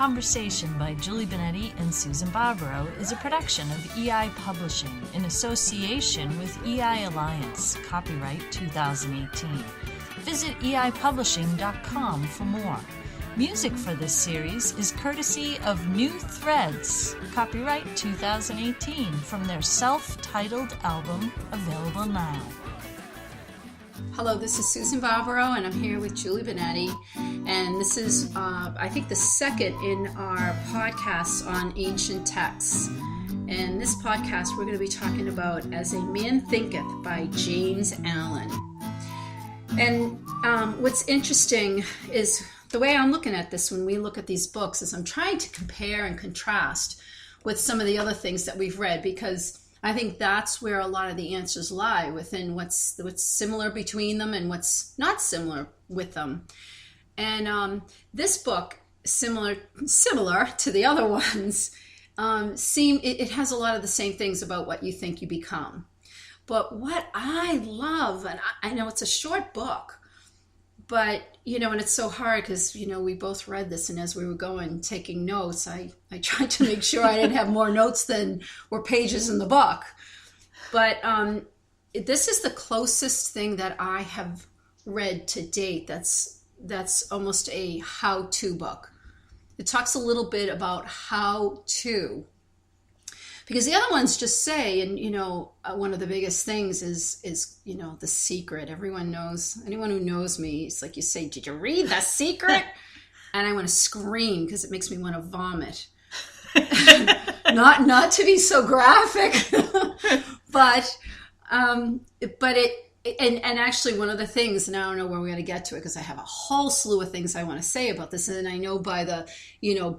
Conversation by Julie Benetti and Susan Barbaro is a production of EI Publishing in association with EI Alliance, copyright 2018. Visit eipublishing.com for more. Music for this series is courtesy of New Threads, copyright 2018, from their self-titled album, available now. Hello, this is Susan Barbaro, and I'm here with Julie Benetti, and this is, I think, the second in our podcast on ancient texts. And this podcast we're going to be talking about As a Man Thinketh by James Allen. And what's interesting is the way I'm looking at this when we look at these books is I'm trying to compare and contrast with some of the other things that we've read, because I think that's where a lot of the answers lie, within what's similar between them and what's not similar with them. And this book, similar to the other ones, it has a lot of the same things about what you think you become. But what I love, and I know it's a short book, but, and it's so hard because, we both read this, and as we were going, taking notes, I tried to make sure I didn't have more notes than were pages in the book. But this is the closest thing that I have read to date that's almost a how-to book. It talks a little bit about how to, because the other ones just say, and one of the biggest things is The Secret. Everyone knows, anyone who knows me, it's like you say, did you read The Secret? And I want to scream because it makes me want to vomit. not to be so graphic, but actually one of the things, and I don't know where we're going to get to it because I have a whole slew of things I want to say about this, and I know by the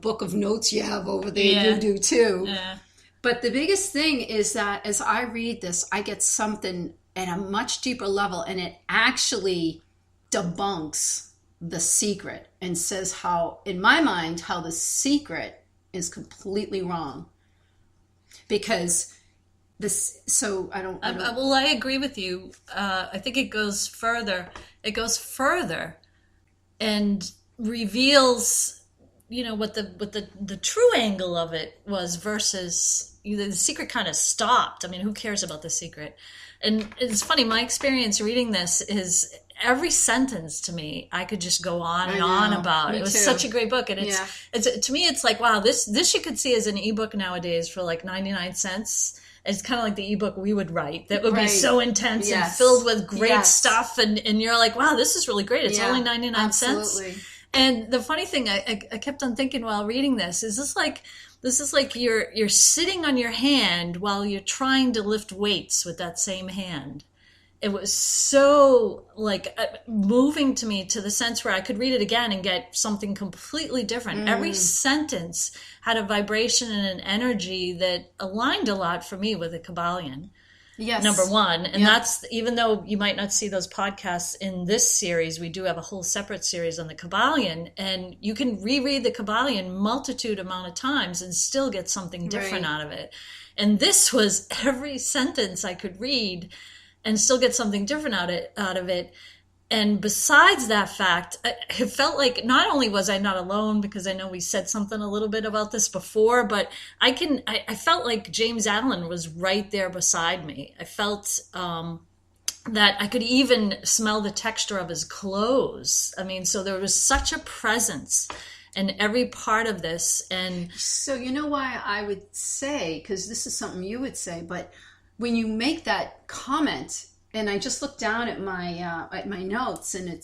book of notes you have over there, you do too. Yeah. But the biggest thing is that as I read this, I get something at a much deeper level, and it actually debunks The Secret and says how, in my mind, how The Secret is completely wrong. Because this, so I don't. Well, I agree with you. I think it goes further. It goes further and reveals, what the true angle of it was versus The Secret kind of stopped. I mean, who cares about The Secret? And it's funny, my experience reading this is every sentence to me, I could just go on and on about. It was such a great book. And it's to me, it's like, wow, this you could see as an ebook nowadays for like 99 cents. It's kind of like the ebook we would write that would be so intense and filled with great stuff. And you're like, wow, this is really great. It's only 99 cents. And the funny thing I kept on thinking while reading this is this is like you're sitting on your hand while you're trying to lift weights with that same hand. It was so moving to me, to the sense where I could read it again and get something completely different. Every sentence had a vibration and an energy that aligned a lot for me with the Kabbalion. Yes. Number one. And that's, even though you might not see those podcasts in this series, we do have a whole separate series on the Kabbalion, and you can reread the Kabbalion multitude amount of times and still get something different out of it. And this was every sentence I could read and still get something different out of it. And besides that fact, it felt like not only was I not alone, because I know we said something a little bit about this before, but I felt like James Allen was right there beside me. I felt that I could even smell the texture of his clothes. I mean, so there was such a presence in every part of this. And so why I would say, because this is something you would say, but when you make that comment, and I just looked down at my notes, and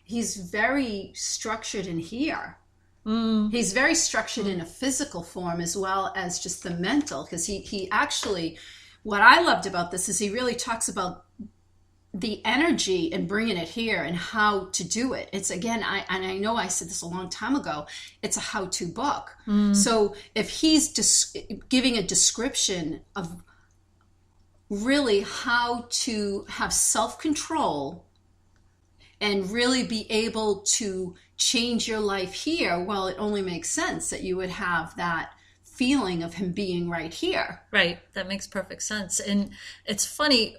he's very structured in here. He's very structured in a physical form as well as just the mental, because he actually, what I loved about this is he really talks about the energy and bringing it here and how to do it. It's, again, I know I said this a long time ago, it's a how-to book. So if he's giving a description of really how to have self-control and really be able to change your life here, well, it only makes sense that you would have that feeling of him being right here. Right. That makes perfect sense. And it's funny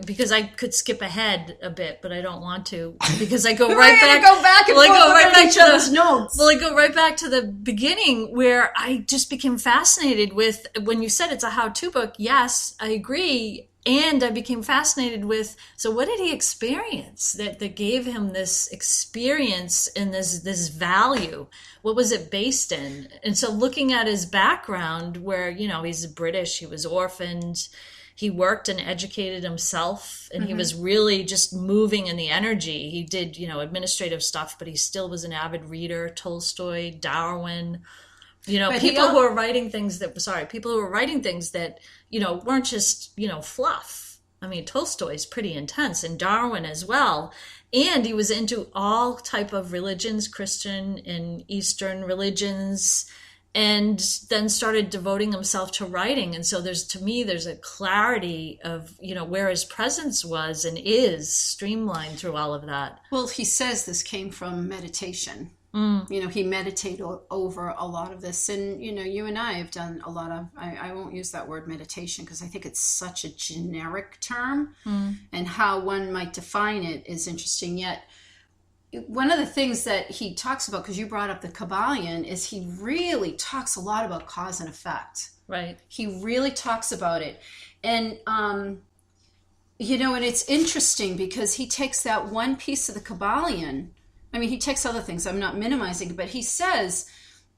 because I could skip ahead a bit, but I don't want to because I go right back. Go back and well, forth I go right back each to other's notes. Well, I go right back to the beginning where I just became fascinated with when you said it's a how-to book. Yes, I agree. And I became fascinated with, so what did he experience that gave him this experience and this value? What was it based in? And so looking at his background where, he's British, he was orphaned, he worked and educated himself, and he was really just moving in the energy. He did, administrative stuff, but he still was an avid reader, Tolstoy, Darwin, people who are writing things that weren't just, fluff. I mean, Tolstoy's pretty intense, and Darwin as well. And he was into all type of religions, Christian and Eastern religions, and then started devoting himself to writing. And so there's a clarity of, where his presence was and is streamlined through all of that. Well, he says this came from meditation. He meditated over a lot of this. And, you and I have done a lot of, I won't use that word meditation because I think it's such a generic term, and how one might define it is interesting. Yet, one of the things that he talks about, because you brought up the Kabbalion, is he really talks a lot about cause and effect. Right. He really talks about it. And, and it's interesting because he takes that one piece of the Kabbalion. I mean, he takes other things. I'm not minimizing, but he says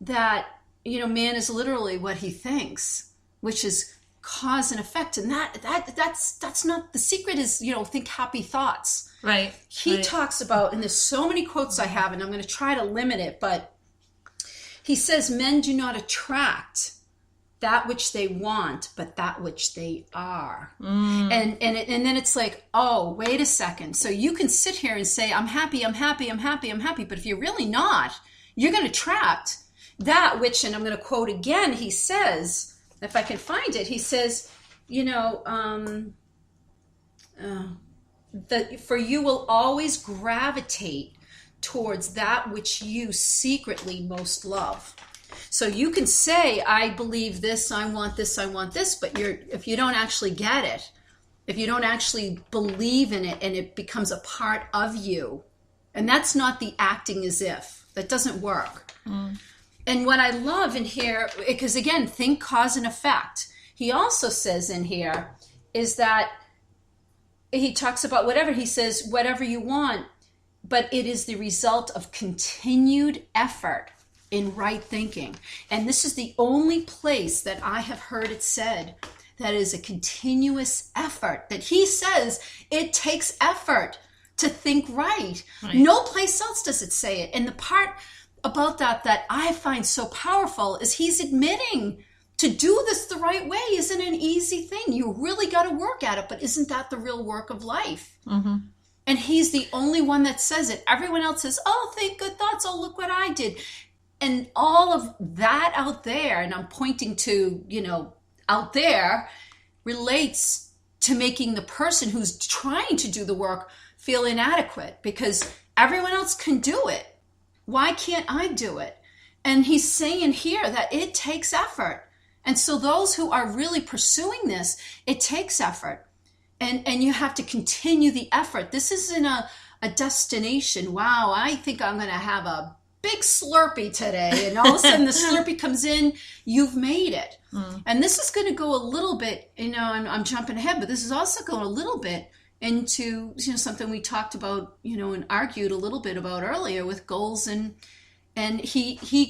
that, man is literally what he thinks, which is cause and effect. And that's not, the secret is, think happy thoughts. Right. He talks about, and there's so many quotes I have, and I'm going to try to limit it, but he says, men do not attract that which they want, but that which they are. And then it's like, oh, wait a second. So you can sit here and say, I'm happy, I'm happy, I'm happy, I'm happy. But if you're really not, you're going to attract that which, and I'm going to quote again, he says, if I can find it, he says, for you will always gravitate towards that which you secretly most love. So you can say, I believe this, I want this, but if you don't actually get it, if you don't actually believe in it and it becomes a part of you, and that's not the acting as if, that doesn't work. And what I love in here, because again, think cause and effect. He also says in here is that he talks about he says, whatever you want, but it is the result of continued effort in right thinking. And this is the only place that I have heard it said that is a continuous effort, that he says it takes effort to think right. No place else does it say it. And the part about that I find so powerful is he's admitting to do this the right way isn't an easy thing. You really got to work at it, but isn't that the real work of life? And he's the only one that says it. Everyone else says, oh, think good thoughts. Oh, look what I did. And all of that out there, and I'm pointing to, out there, relates to making the person who's trying to do the work feel inadequate because everyone else can do it. Why can't I do it? And he's saying here that it takes effort. And so those who are really pursuing this, it takes effort. And you have to continue the effort. This isn't a destination. Wow, I think I'm going to have a big Slurpee today, and all of a sudden the Slurpee comes in, you've made it. And this is going to go a little bit, I'm jumping ahead, but this is also going a little bit into something we talked about, and argued a little bit about earlier with goals, and he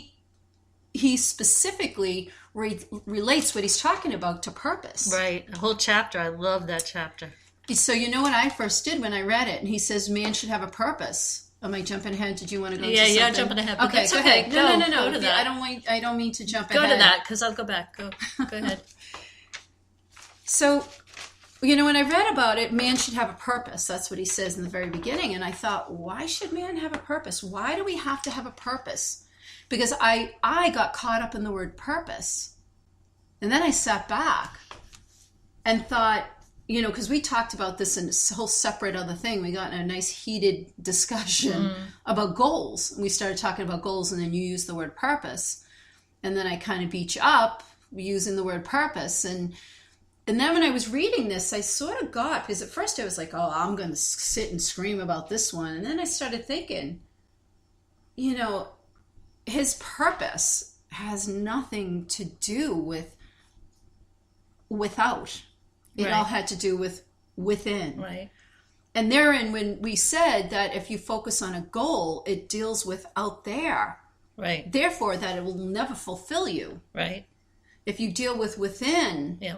specifically relates what he's talking about to purpose. Right, a whole chapter. I love that chapter. So what I first did when I read it, and he says man should have a purpose. Am I jumping ahead? Did you want to go? Yeah, jumping ahead. Okay, go ahead. No. Go to that. I don't mean to jump ahead. Go to that because I'll go back. Go ahead. So, when I read about it, man should have a purpose. That's what he says in the very beginning. And I thought, why should man have a purpose? Why do we have to have a purpose? Because I got caught up in the word purpose, and then I sat back and thought, because we talked about this in a whole separate other thing. We got in a nice heated discussion about goals. We started talking about goals, and then you used the word purpose. and then I kind of beat you up using the word purpose. And then when I was reading this, I sort of got, because at first I was like, oh, I'm going to sit and scream about this one. And then I started thinking, you know, his purpose has nothing to do with without. It all had to do with within. Right. And therein, when we said that if you focus on a goal, it deals with out there. Right. Therefore, that it will never fulfill you. Right. If you deal with within, Yeah.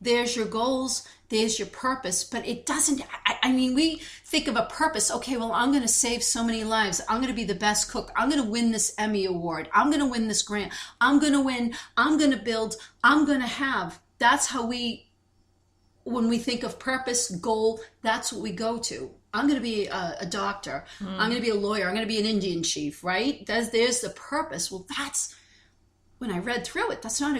there's your goals, there's your purpose, but it doesn't, I mean, we think of a purpose, okay, well, I'm going to save so many lives. I'm going to be the best cook. I'm going to win this Emmy Award. I'm going to win this grant. I'm going to win. I'm going to build. I'm going to have. That's how when we think of purpose, goal, that's what we go to. I'm going to be a doctor. I'm going to be a lawyer. I'm going to be an Indian chief, right? There's the purpose. Well, that's, when I read through it, that's not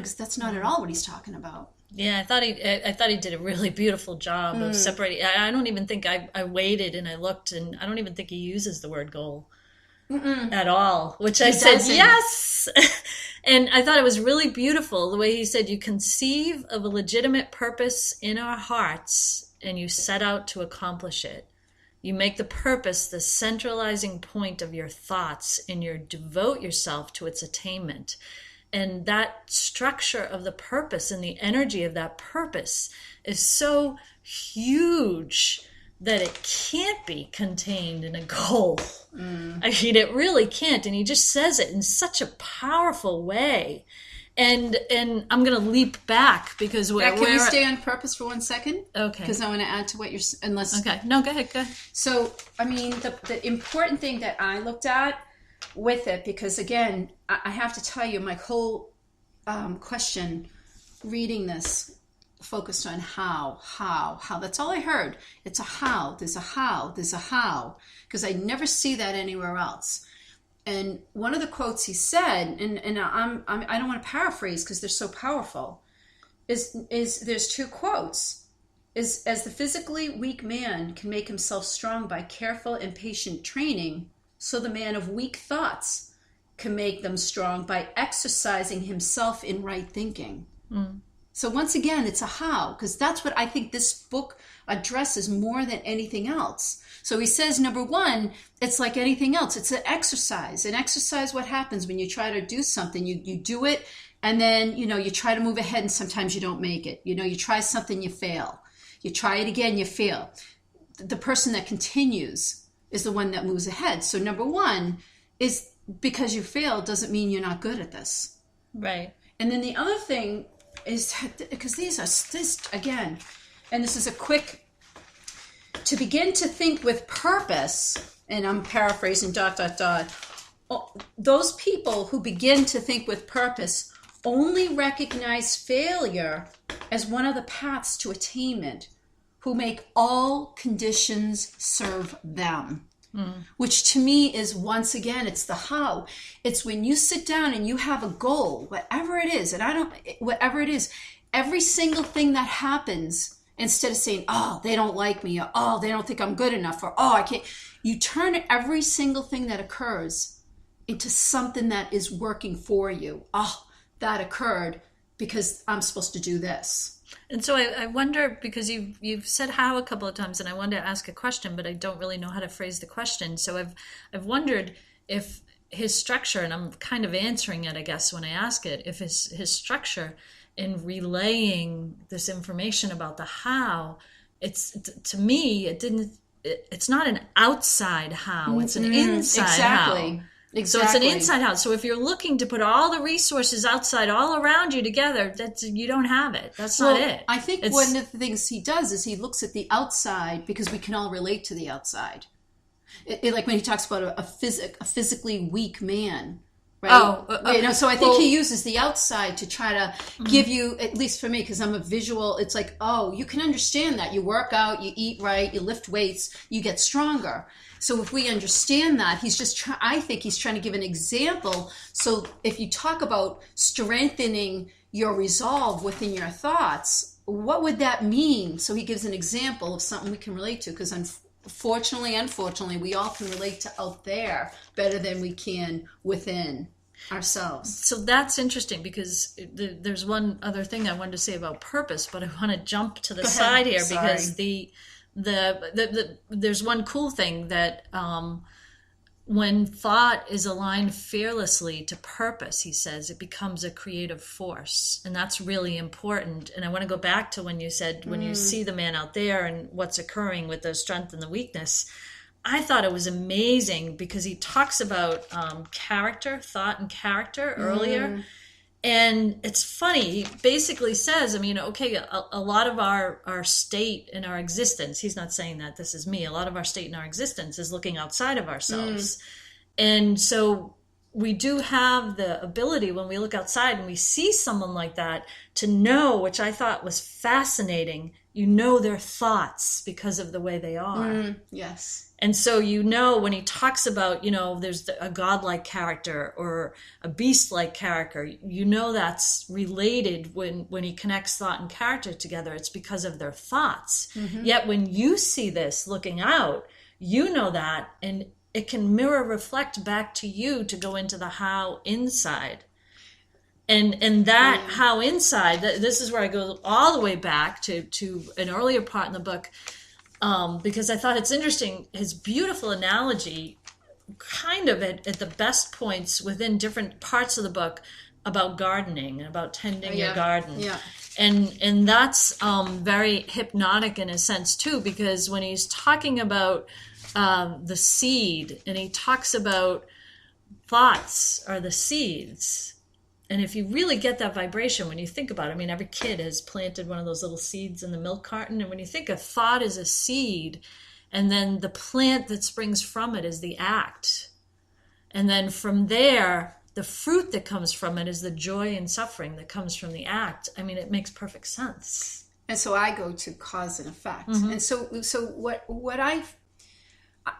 at all what he's talking about. Yeah, I thought he did a really beautiful job of separating. I don't even think I waited and I looked, and I don't even think he uses the word goal at all, which I said, yes. And I thought it was really beautiful the way he said, you conceive of a legitimate purpose in our hearts and you set out to accomplish it. You make the purpose the centralizing point of your thoughts and you devote yourself to its attainment. And that structure of the purpose and the energy of that purpose is so huge that it can't be contained in a goal. I mean, it really can't. And he just says it in such a powerful way. And I'm going to leap back because can we stay on purpose for 1 second? Okay. Because I want to add to what you're, unless. Okay. No, go ahead. So, I mean, the important thing that I looked at with it, because again, I have to tell you, my whole question reading this focused on how. That's all I heard. It's a how. There's a how. Because I never see that anywhere else. And one of the quotes he said, and I don't want to paraphrase because they're so powerful, is there's two quotes. As the physically weak man can make himself strong by careful and patient training, so the man of weak thoughts can make them strong by exercising himself in right thinking. So once again, it's a how, because that's what I think this book addresses more than anything else. So he says, number one, it's like anything else. It's an exercise. An exercise, what happens when you try to do something, you do it, and then, you try to move ahead, and sometimes you don't make it. You try something, you fail. You try it again, you fail. The person that continues is the one that moves ahead. So number one is, because you failed doesn't mean you're not good at this. Right. And then the other thing is, because this again, and this is a quick, to begin to think with purpose, and I'm paraphrasing ... Those people who begin to think with purpose only recognize failure as one of the paths to attainment, who make all conditions serve them. Which to me is, once again, it's the how. It's when you sit down and you have a goal, whatever it is, whatever it is, every single thing that happens, instead of saying, oh, they don't like me, or oh, they don't think I'm good enough, or oh, I can't, you turn every single thing that occurs into something that is working for you. Oh, that occurred because I'm supposed to do this. And so I wonder, because you've said how a couple of times, and I wanted to ask a question, but I don't really know how to phrase the question. So I've wondered if his structure, and I'm kind of answering it, I guess, when I ask it, if his structure in relaying this information about the how, it's, to me, it's not an outside how, it's an inside how. Exactly. So it's an inside out. So if you're looking to put all the resources outside, all around you together, you don't have it. That's not it. I think one of the things he does is he looks at the outside, because we can all relate to the outside. Like when he talks about a physically weak man, right? Oh, so I think he uses the outside to try to give you, at least for me, because I'm a visual, it's like, oh, you can understand that. You work out, you eat right, you lift weights, you get stronger. So if we understand that, I think he's trying to give an example. So if you talk about strengthening your resolve within your thoughts, what would that mean? So he gives an example of something we can relate to, because unfortunately, we all can relate to out there better than we can within. ourselves. So that's interesting, because there's one other thing I wanted to say about purpose, but I want to jump to the side here. Sorry. Because there's one cool thing that when thought is aligned fearlessly to purpose, he says, it becomes a creative force. And that's really important. And I want to go back to when you said, when you see the man out there and what's occurring with the strength and the weakness, I thought it was amazing, because he talks about character, thought and character earlier. And it's funny, he basically says, I mean, okay, a lot of our state in our existence, he's not saying that, this is me, a lot of our state in our existence is looking outside of ourselves. And so we do have the ability, when we look outside and we see someone like that, to know, which I thought was fascinating, you know their thoughts because of the way they are. Yes. And so, you know, when he talks about, you know, there's a godlike character or a beast-like character, you know that's related when he connects thought and character together. It's because of their thoughts. Yet when you see this looking out, you know that, and it can mirror reflect back to you to go into the how inside. And that how inside, this is where I go all the way back to an earlier part in the book, because I thought it's interesting, his beautiful analogy, kind of at the best points within different parts of the book, about gardening, about tending your garden. Yeah. And that's very hypnotic in a sense too, because when he's talking about the seed, and he talks about thoughts are the seeds. And if you really get that vibration, when you think about it, I mean, every kid has planted one of those little seeds in the milk carton. And when you think of thought as a seed, and then the plant that springs from it is the act. And then from there, the fruit that comes from it is the joy and suffering that comes from the act. I mean, it makes perfect sense. And so I go to cause and effect. And so what I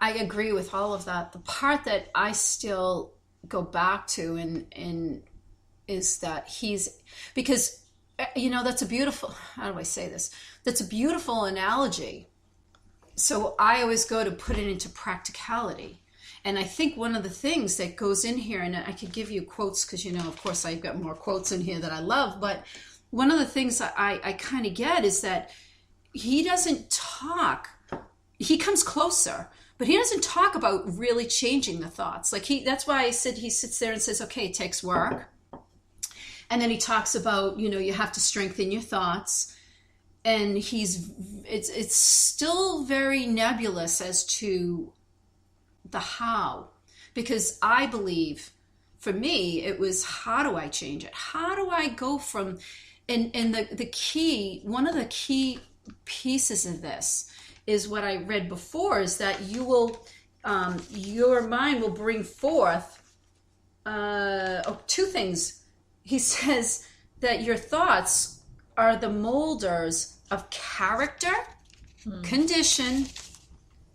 agree with all of that. The part that I still go back to and is that because, you know, that's a beautiful, how do I say this? That's a beautiful analogy. So I always go to put it into practicality. And I think one of the things that goes in here, and I could give you quotes, because, you know, of course, I've got more quotes in here that I love, but one of the things that I kind of get is that he doesn't talk, he comes closer, but he doesn't talk about really changing the thoughts. Like that's why I said he sits there and says, okay, it takes work. And then he talks about, you know, you have to strengthen your thoughts. And it's still very nebulous as to the how. Because I believe, for me, it was, how do I change it? How do I go from, and the key, one of the key pieces of this is what I read before, is that you will, your mind will bring forth two things. He says that your thoughts are the molders of character, condition,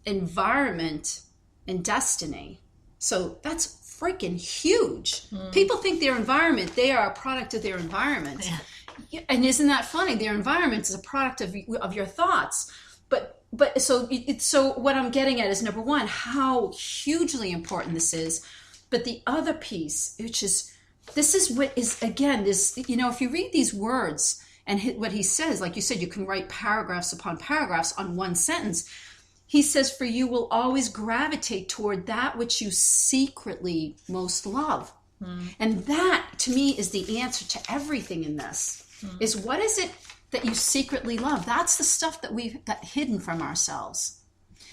environment, and destiny. So that's freaking huge. People think their environment, they are a product of their environment. Yeah. And isn't that funny? Their environment is a product of your thoughts. But so what I'm getting at is, number one, how hugely important this is. But the other piece, which is, this is what is, again, this, you know, if you read these words and what he says, like you said, you can write paragraphs upon paragraphs on one sentence. He says, for you will always gravitate toward that which you secretly most love. And that, to me, is the answer to everything in this, is what is it that you secretly love? That's the stuff that we've got hidden from ourselves.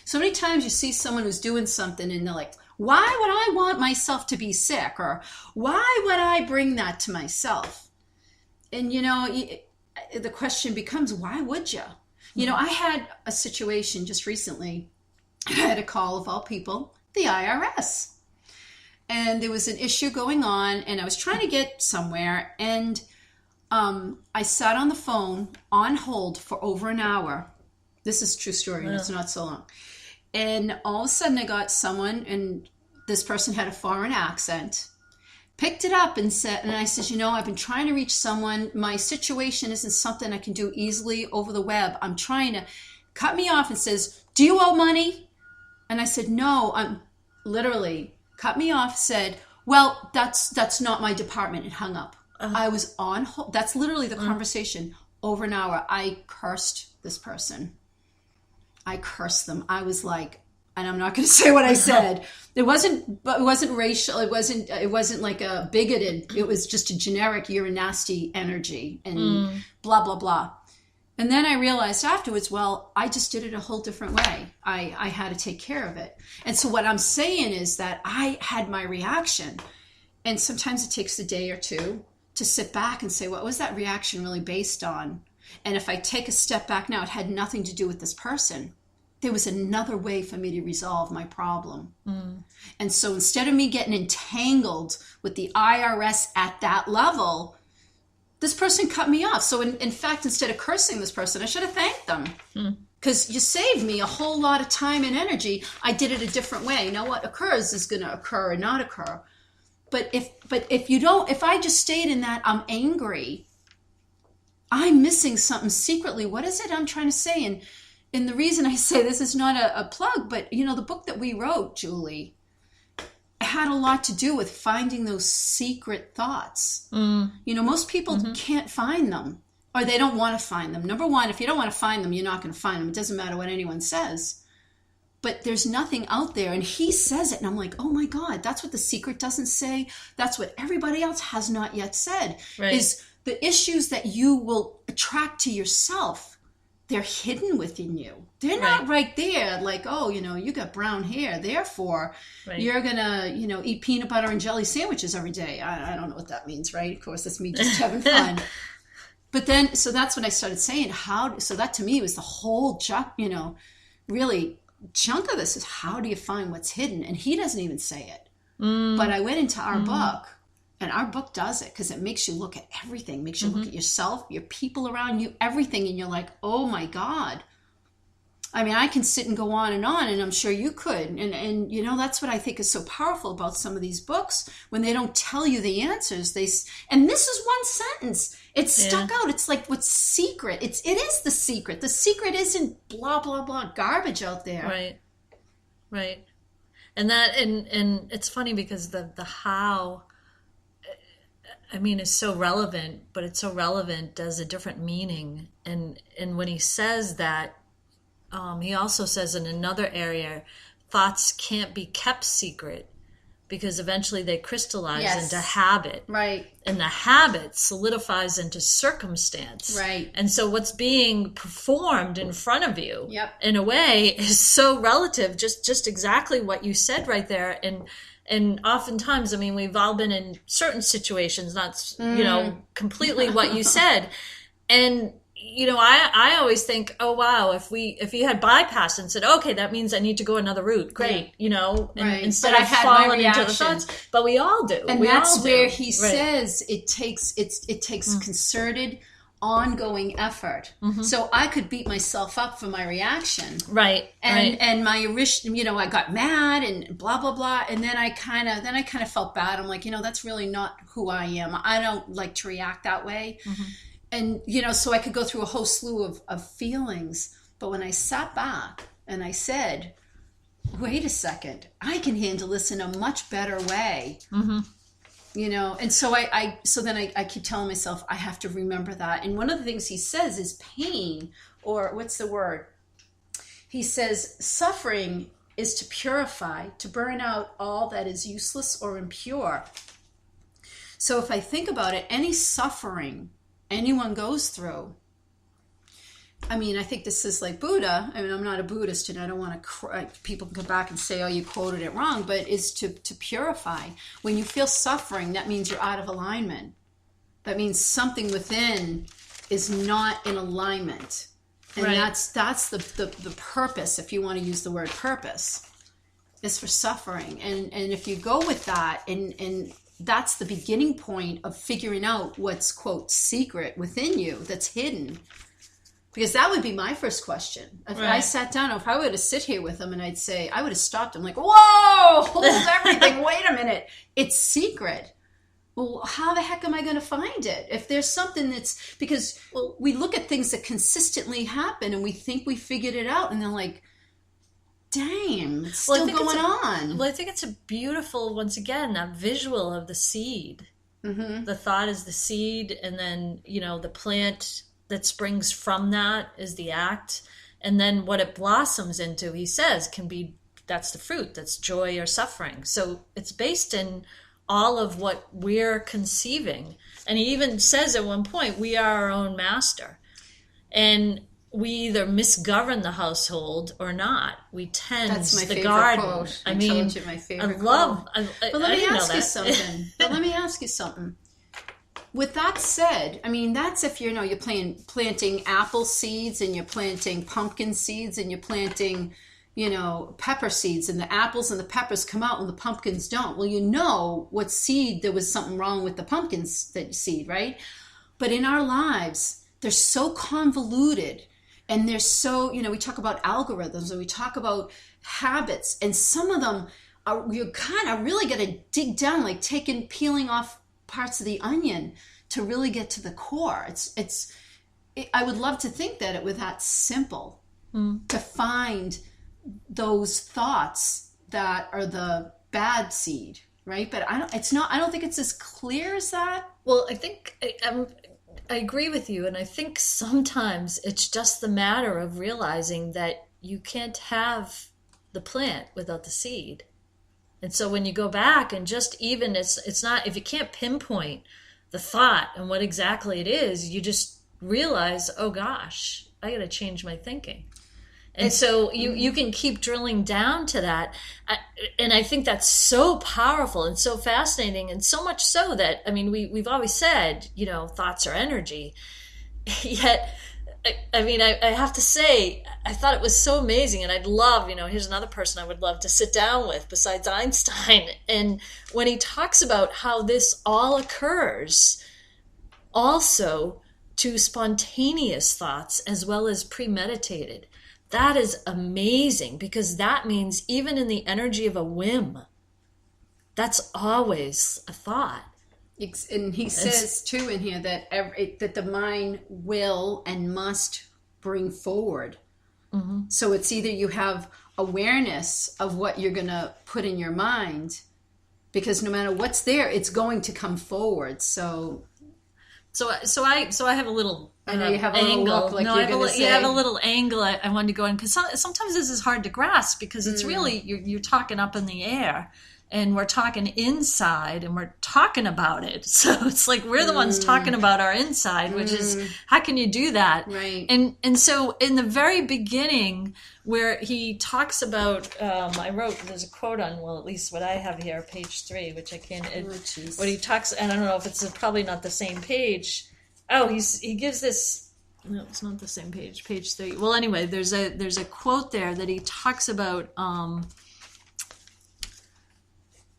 So many times you see someone who's doing something and they're like, why would I want myself to be sick? Or why would I bring that to myself? And, you know, the question becomes, why would you? You know, I had a situation just recently. I had a call, of all people, the IRS. And there was an issue going on, and I was trying to get somewhere. And I sat on the phone on hold for over an hour. This is a true story, and it's not so long. And all of a sudden I got someone, and this person had a foreign accent, picked it up and said, and I said, you know, I've been trying to reach someone. My situation isn't something I can do easily over the web. I'm trying to, cut me off and says, do you owe money? And I said, no. I'm literally cut me off, said, Well, that's not my department, and hung up. I was on hold. That's literally the conversation. Over an hour, I cursed this person. I cursed them. I was like, and I'm not going to say what I said. It wasn't racial. It wasn't like a bigoted. It was just a generic, you're a nasty energy and blah, blah, blah. And then I realized afterwards, well, I just did it a whole different way. I had to take care of it. And so what I'm saying is that I had my reaction. And sometimes it takes a day or two to sit back and say, what was that reaction really based on? And if I take a step back now, it had nothing to do with this person. There was another way for me to resolve my problem. And so instead of me getting entangled with the IRS at that level, this person cut me off. So in fact, instead of cursing this person, I should have thanked them. Because you saved me a whole lot of time and energy. I did it a different way. You know, what occurs is going to occur or not occur. But if I just stayed in that, I'm angry, I'm missing something secretly. What is it I'm trying to say? And the reason I say this is not a plug, but you know, the book that we wrote, Julie, had a lot to do with finding those secret thoughts. You know, most people can't find them, or they don't want to find them. Number one, if you don't want to find them, you're not going to find them. It doesn't matter what anyone says. But there's nothing out there. And he says it. And I'm like, oh my God, that's what the secret doesn't say. That's what everybody else has not yet said. Right. Is the issues that you will attract to yourself, they're hidden within you. They're not right there. Like, oh, you know, you got brown hair. Therefore, you're going to, you know, eat peanut butter and jelly sandwiches every day. I don't know what that means, right? Of course, that's me just having fun. But then, so that's when I started saying so that to me was the whole, you know, really chunk of this is how do you find what's hidden? And he doesn't even say it. But I went into our book, and our book does it because it makes you look at everything, makes you look at yourself, your people around you, everything. And you're like, oh my God. I mean, I can sit and go on, and I'm sure you could. And you know, that's what I think is so powerful about some of these books, when they don't tell you the answers. And this is one sentence. It's stuck out. It's like, what's secret? It is the secret. The secret isn't blah, blah, blah garbage out there. Right. And and it's funny because the how, I mean, is so relevant, but it's so relevant as a different meaning. And when he says that, he also says in another area, thoughts can't be kept secret because eventually they crystallize into habit. Right. And the habit solidifies into circumstance. Right. And so what's being performed in front of you, in a way, is so relative, just exactly what you said right there. And oftentimes, I mean, we've all been in certain situations, not, you know, completely what you said. And, you know, I always think, oh, wow, if you had bypassed and said, okay, that means I need to go another route. Great. You know, and instead of falling into the thoughts, but we all do. And that's where he says it takes concerted, ongoing effort. So I could beat myself up for my reaction. And my, you know, I got mad and blah, blah, blah. And then I kind of felt bad. I'm like, you know, that's really not who I am. I don't like to react that way. And, you know, so I could go through a whole slew of feelings. But when I sat back and I said, wait a second, I can handle this in a much better way. You know, and so then I keep telling myself, I have to remember that. And one of the things he says is pain, or what's the word? He says, suffering is to purify, to burn out all that is useless or impure. So if I think about it, any suffering anyone goes through, I mean, I think this is like Buddha. I mean, I'm not a Buddhist, and I don't want to people can come back and say, oh, you quoted it wrong, but is to purify. When you feel suffering, that means you're out of alignment. That means something within is not in alignment. And that's the purpose, if you want to use the word purpose, is for suffering. And if you go with that, and that's the beginning point of figuring out what's, quote, secret within you that's hidden. Because that would be my first question. If I sat down, if I were to sit here with him and I'd say, I would have stopped him like, whoa, hold everything. Wait a minute. It's secret. Well, how the heck am I going to find it? If there's something that's, because we look at things that consistently happen and we think we figured it out. And they're like, damn, it's Well, I still think going on. well, I think it's a beautiful, once again, that visual of the seed. The thought is the seed, and then, the plant that springs from that is the act. And then what it blossoms into, he says, can be, that's the fruit, that's joy or suffering. So it's based in all of what we're conceiving. And he even says at one point, we are our own master. And we either misgovern the household or not. We tend That's my the favorite garden. quote. I mean, told you my favorite I love. quote. I But let me didn't know ask you that. something. But let me ask you something. With that said, I mean, that's if you're planting apple seeds and you're planting pumpkin seeds and you're planting, pepper seeds, and the apples and the peppers come out and the pumpkins don't. Well, what seed there was something wrong with the pumpkins that seed, right? But in our lives, they're so convoluted, and they're so, we talk about algorithms and we talk about habits, and some of them you kind of really got to dig down, like peeling off parts of the onion to really get to the core. I would love to think that it was that simple to find those thoughts that are the bad seed, right? But I don't think it's as clear as that. Well, I think I agree with you, and I think sometimes it's just the matter of realizing that you can't have the plant without the seed. And so when you go back and just even it's not, if you can't pinpoint the thought and what exactly it is, you just realize, oh gosh, I got to change my thinking. And so you can keep drilling down to that. And I think that's so powerful and so fascinating, and so much so that, I mean, we've always said, thoughts are energy. Yet, I have to say, I thought it was so amazing. And I'd love, here's another person I would love to sit down with besides Einstein. And when he talks about how this all occurs also to spontaneous thoughts as well as premeditated. That is amazing, because that means even in the energy of a whim, that's always a thought. And he says too in here that that the mind will and must bring forward. Mm-hmm. So it's either you have awareness of what you're going to put in your mind, because no matter what's there, it's going to come forward. So I have a little. I know you have a little look like you're going to say. You have a little angle I wanted to go in, because sometimes this is hard to grasp, because it's really you're talking up in the air, and we're talking inside, and we're talking about it. So it's like we're the ones talking about our inside, which is, how can you do that? Right. And so in the very beginning, where he talks about, there's a quote on, well, at least what I have here, page 3, which I can't. What he talks, and I don't know if it's probably not the same page. Oh, he gives this. No, it's not the same page. Page 3. Well, anyway, there's a quote there that he talks about.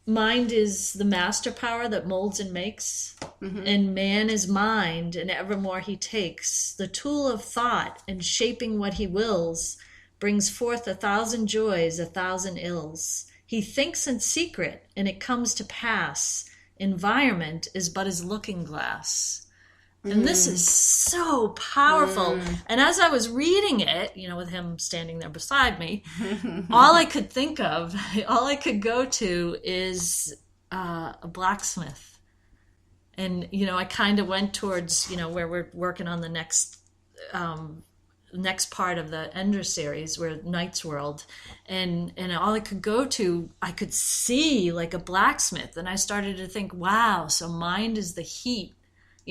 Mind is the master power that molds and makes, and man is mind, and evermore he takes. The tool of thought, and shaping what he wills, brings forth 1,000 joys, 1,000 ills. He thinks in secret, and it comes to pass. Environment is but his looking glass. And this is so powerful. And as I was reading it, with him standing there beside me, all I could think of, all I could go to is a blacksmith. And, I kind of went towards, where we're working on the next part of the Ender series, where Knight's World. And all I could go to, I could see like a blacksmith. And I started to think, wow, so mind is the heat.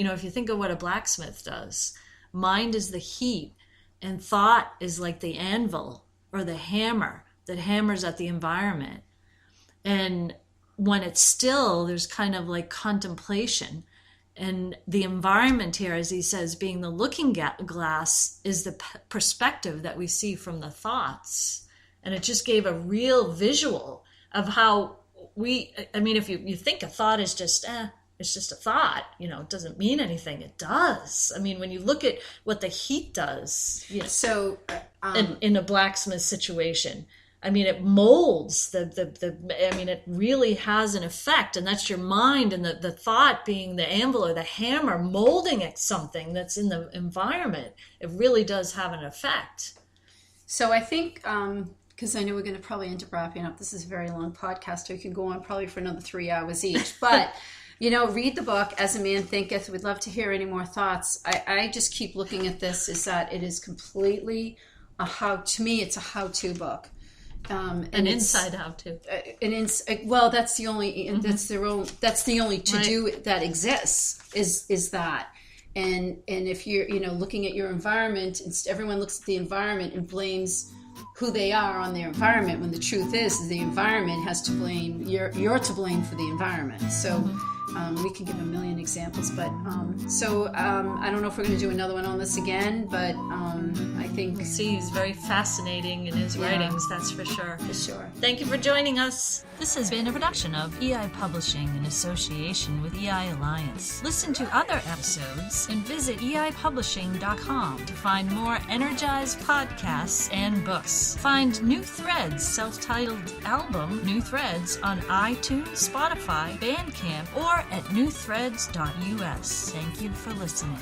If you think of what a blacksmith does, mind is the heat, and thought is like the anvil or the hammer that hammers at the environment. And when it's still, there's kind of like contemplation. And the environment here, as he says, being the looking glass, is the perspective that we see from the thoughts. And it just gave a real visual of how if you think a thought is just, it's just a thought, it doesn't mean anything. It does. I mean, when you look at what the heat does, So, in a blacksmith situation, I mean, it molds it really has an effect, and that's your mind, and the thought being the anvil or the hammer molding at something that's in the environment. It really does have an effect. So I think because I know we're going to probably end up wrapping up. This is a very long podcast, so we can go on probably for another 3 hours each. But, read the book, As a Man Thinketh. We'd love to hear any more thoughts. I just keep looking at this, is that it is completely to me, it's a how-to book. An inside how-to. Well, that's the only, that's the only to-do that exists, is that. And if you're, looking at your environment, everyone looks at the environment and blames who they are on their environment, when the truth is the environment has to blame, you're to blame for the environment. So we can give a million examples, but I don't know if we're going to do another one on this again, but I think see, he's very fascinating in his writings, that's for sure. For sure. Thank you for joining us. This has been a production of EI Publishing in association with EI Alliance. Listen to other episodes and visit eipublishing.com to find more energized podcasts and books. Find New Threads' self-titled album, New Threads, on iTunes, Spotify, Bandcamp, or at newthreads.us. Thank you for listening.